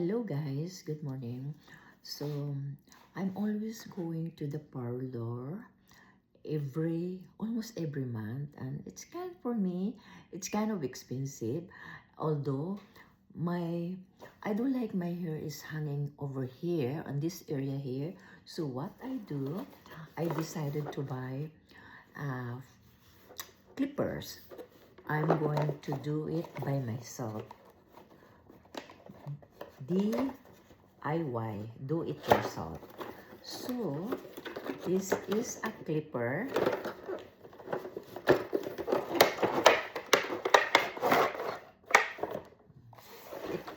Hello guys, good morning. So I'm always going to the parlor almost every month, and it's kind for me, it's kind of expensive. Although my I don't like my hair is hanging over here on this area here. So what I do, I decided to buy uh, clippers. I'm going to do it by myself. DIY, do it yourself. So this is a clipper.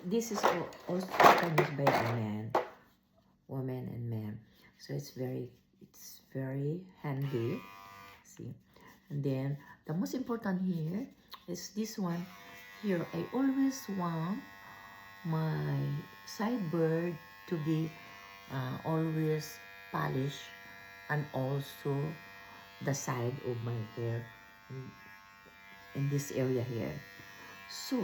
This is also can used by a man, woman and man. So it's very handy. See, and then the most important here is this one here. I always want my sidebird to be always polished, and also the side of my hair in this area here. So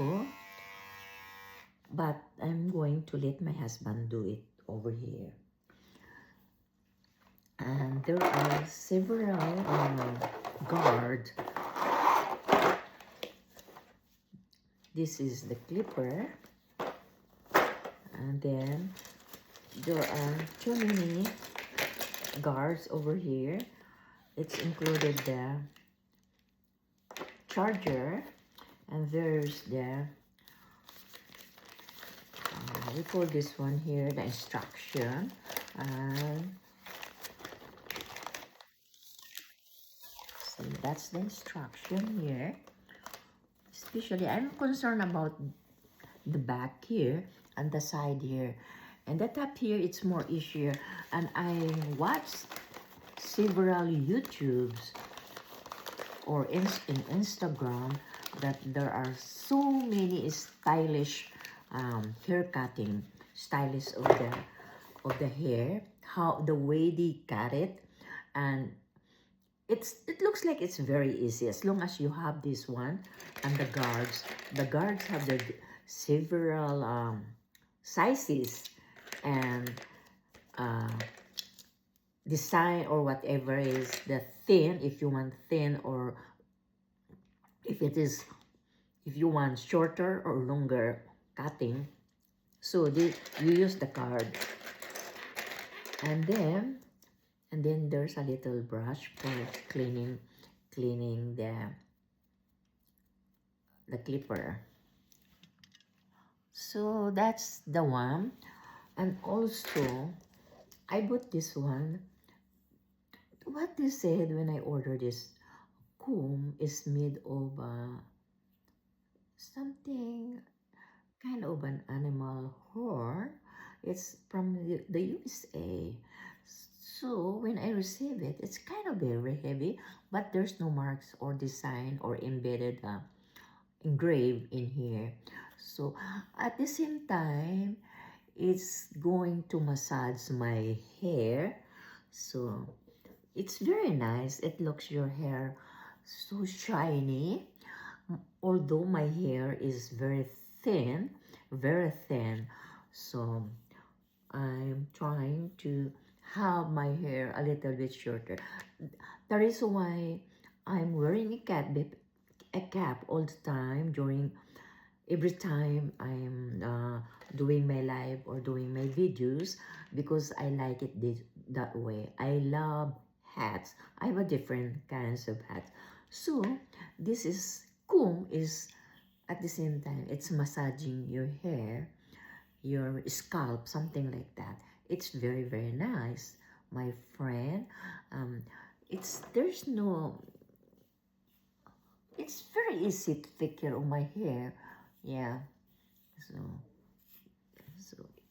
but I'm going to let my husband do it over here. And there are several guards. This is the clipper. And then there are too many guards over here. It's included the charger, and there's the we call this one here the instruction, and see, that's the instruction here. Especially I'm concerned about the back here and the side here, and the top here it's more easier. And I watched several YouTubes or in Instagram that there are so many stylish hair cutting, stylish of the hair, how the way they cut it, and it looks like it's very easy as long as you have this one. And the guards have the several sizes and design, or whatever is the thin, if you want thin, or if you want shorter or longer cutting. So you use the card, and then there's a little brush for cleaning the clipper. So that's the one. And also I bought this one. What they said when I ordered this comb is made of something kind of an animal horn. It's from the USA. So when I receive it, it's kind of very heavy, but there's no marks or design or embedded engraved in here. So at the same time, it's going to massage my hair. So it's very nice. It looks your hair so shiny. Although my hair is very thin, so I'm trying to have my hair a little bit shorter. The reason why I'm wearing a cap all the time every time I'm doing my live or doing my videos, because I like it that way. I love hats. I have a different kinds of hats. So this is comb is at the same time it's massaging your hair, your scalp, something like that. It's very nice, my friend. There's no, it's very easy to take care of my hair. Yeah, so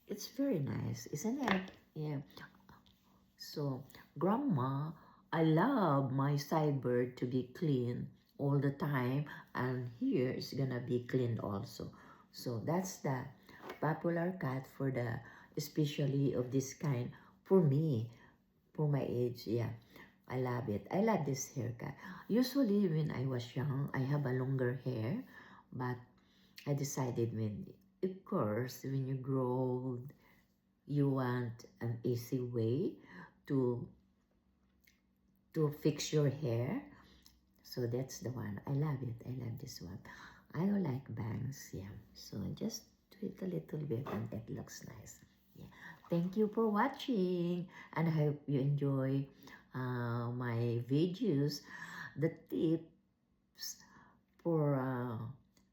it's very nice, isn't it? Yeah. So grandma, I love my sidebird to be clean all the time, and here is gonna be cleaned also. So that's the popular cut for the, especially of this kind, for me, for my age. Yeah, I love it. I love this haircut. Usually when I was young, I have a longer hair, but I decided of course, when you grow old, you want an easy way to fix your hair. So that's the one. I love it. I love this one. I don't like bangs. Yeah. So just do it a little bit and it looks nice. Yeah. Thank you for watching, and I hope you enjoy my videos, the tips for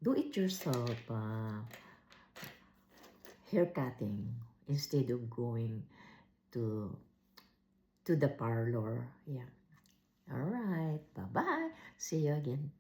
do-it-yourself hair cutting instead of going to the parlor. Yeah. All right. Bye-bye. See you again.